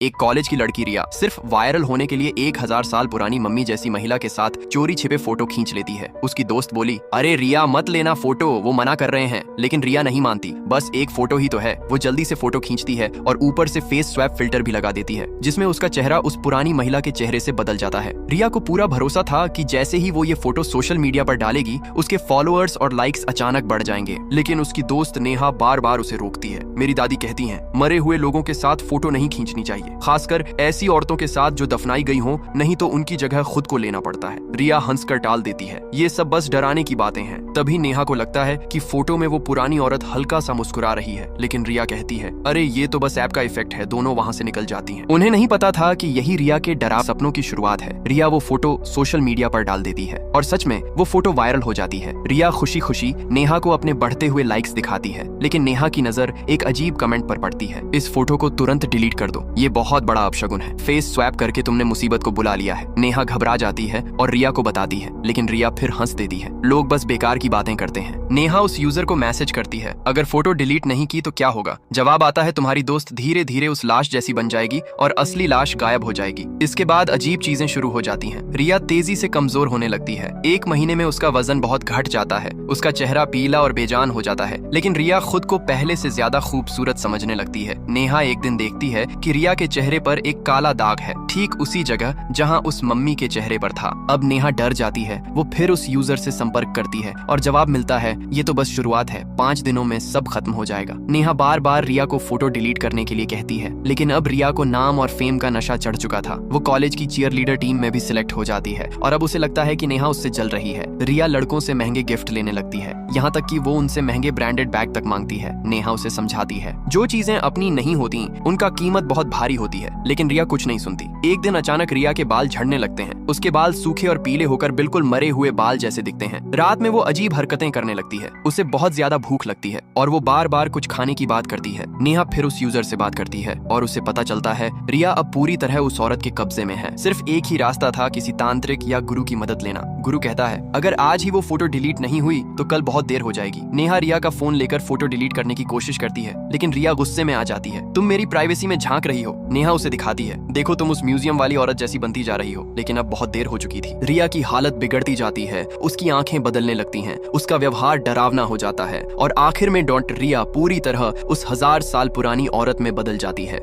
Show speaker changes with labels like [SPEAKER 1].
[SPEAKER 1] एक कॉलेज की लड़की रिया सिर्फ वायरल होने के लिए 1000 साल पुरानी मम्मी जैसी महिला के साथ चोरी छिपे फोटो खींच लेती है। उसकी दोस्त बोली, अरे रिया मत लेना फोटो, वो मना कर रहे हैं। लेकिन रिया नहीं मानती, बस एक फोटो ही तो है। वो जल्दी से फोटो खींचती है और ऊपर से फेस स्वैप फिल्टर भी लगा देती है, जिसमें उसका चेहरा उस पुरानी महिला के चेहरे से बदल जाता है। रिया को पूरा भरोसा था कि जैसे ही वो ये फोटो सोशल मीडिया पर डालेगी, उसके फॉलोअर्स और लाइक्स अचानक बढ़ जाएंगे। लेकिन उसकी दोस्त नेहा बार बार उसे रोकती है। मेरी दादी कहती है, मरे हुए लोगों के साथ फोटो नहीं खींचनी चाहिए, खासकर ऐसी औरतों के साथ जो दफनाई गई हो, नहीं तो उनकी जगह खुद को लेना पड़ता है। रिया हंसकर टाल देती है, ये सब बस डराने की बातें हैं। तभी नेहा को लगता है कि फोटो में वो पुरानी औरत हल्का सा मुस्कुरा रही है, लेकिन रिया कहती है, अरे ये तो बस ऐप का इफेक्ट है। दोनों वहाँ से निकल जाती हैं। उन्हें नहीं पता था कि यही रिया के डरावने सपनों की शुरुआत है। रिया वो फोटो सोशल मीडिया पर डाल देती है और सच में वो फोटो वायरल हो जाती है। रिया खुशी खुशी नेहा को अपने बढ़ते हुए लाइक्स दिखाती है, लेकिन नेहा की नजर एक अजीब कमेंट पर पड़ती है, इस फोटो को तुरंत डिलीट कर दो, ये बहुत बड़ा अपशगुन है। फेस स्वैप करके तुमने मुसीबत को बुला लिया है। नेहा घबरा जाती है और रिया को बताती है, लेकिन रिया फिर हंस देती है। लोग बस बेकार की बातें करते हैं। नेहा उस यूजर को मैसेज करती है, अगर फोटो डिलीट नहीं की तो क्या होगा? जवाब आता है, तुम्हारी दोस्त धीरे धीरे उस लाश जैसी बन जाएगी और असली लाश गायब हो जाएगी। इसके बाद अजीब चीजें शुरू हो जाती हैं। रिया तेजी से कमजोर होने लगती है। 1 महीने में उसका वजन बहुत घट जाता है। उसका चेहरा पीला और बेजान हो जाता है, लेकिन रिया खुद को पहले से ज्यादा खूबसूरत समझने लगती है। नेहा एक दिन देखती है कि रिया के चेहरे पर एक काला दाग है, ठीक उसी जगह जहां उस मम्मी के चेहरे पर था। अब नेहा डर जाती है। वो फिर उस यूजर से संपर्क करती है और जवाब मिलता है, ये तो बस शुरुआत है, 5 दिनों में सब खत्म हो जाएगा। नेहा बार बार रिया को फोटो डिलीट करने के लिए कहती है, लेकिन अब रिया को नाम और फेम का नशा चढ़ चुका था। वो कॉलेज की चीयर लीडर टीम में भी सिलेक्ट हो जाती है और अब उसे लगता है कि नेहा उससे जल रही है। रिया लड़कों से महंगे गिफ्ट लेने लगती है, यहाँ तक कि वो उनसे महंगे ब्रांडेड बैग तक मांगती है। नेहा उसे समझाती है, जो चीजें अपनी नहीं होती उनका कीमत बहुत भारी होती है, लेकिन रिया कुछ नहीं सुनती। एक दिन अचानक रिया के बाल झड़ने लगते हैं। उसके बाल सूखे और पीले होकर बिल्कुल मरे हुए बाल जैसे दिखते हैं। रात में वो अजीब हरकतें करने लगती है। उसे बहुत ज्यादा भूख लगती है और वो बार बार कुछ खाने की बात करती है। नेहा फिर उस यूजर से बात करती है और उसे पता चलता है रिया अब पूरी तरह उस औरत के कब्जे में है। सिर्फ एक ही रास्ता था, किसी तांत्रिक या गुरु की मदद लेना। गुरु कहता है, अगर आज ही वो फोटो डिलीट नहीं हुई तो कल बहुत देर हो जाएगी। नेहा रिया का फोन लेकर फोटो डिलीट करने की कोशिश करती है, लेकिन रिया गुस्से में आ जाती है। तुम मेरी प्राइवेसी में झांक रही हो। नेहा उसे दिखाती है, देखो तुम उस म्यूजियम वाली औरत जैसी बनती जा रही हो। लेकिन अब बहुत देर हो चुकी थी। रिया की हालत बिगड़ती जाती है, उसकी आंखें बदलने लगती हैं, उसका व्यवहार डरावना हो जाता है और आखिर में डॉक्टर रिया पूरी तरह उस 1000 साल पुरानी औरत में बदल जाती है।